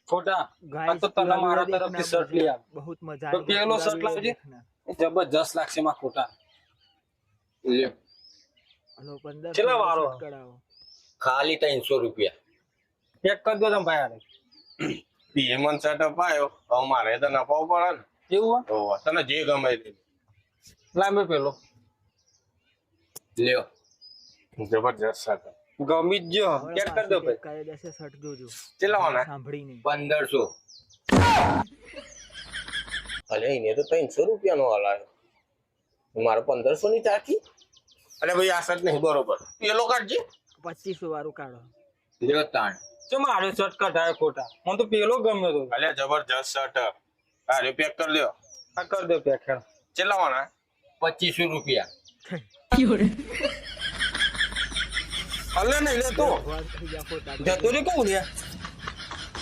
ખોટા गाइस તો તને पूरा મારા वीडियो તરફથી देखना, શર્ટ લઈ આવ बहुत मजा તો आएगा પેલો पूरा શર્ટ वीडियो લાવજે देखना। જબરજસ્ત લાગશે માં ખોટા લ્યો हेलो 1500 કેટલા વાળો? શર્ટ કઢાવો ખાલી 300 રૂપિયા પેક કરી દો તમે ભાઈ આને. પીએમન શર્ટ અપાયો હવે મારે તો નફાવ પડે ને એવું તો તને જે ગમે તે લાંબે પેલો લ્યો જબરજસ્ત શર્ટ ગમી જ જો હવે પેક કરી દો પાછું ભાઈ પેક કરી દેશે શર્ટ જોજો કેટલા વાળા? સાંભળી નહીં 1500 અલે એને તો 300 રૂપિયાનો હલાયો મારે 1500 ની ચાકી અરે ભાઈ આ શર્ટ નહીં બરોબર પેલો કાઢજે 2500 વાળું કાઢો લ્યો તાણ જો મારો શર્ટ કઢાયો ખોટા મને તો પેલો ગમ્યો તો અલે જબરજસ્ત શર્ટ અરે પેક કરી લ્યો આ કરી દો પેક હેડ. કેટલા વાળા? 2500 રૂપિયા અલે નહીં લે તો ભગવાન થઈ ગયા ખોટા જતો રે કહું લે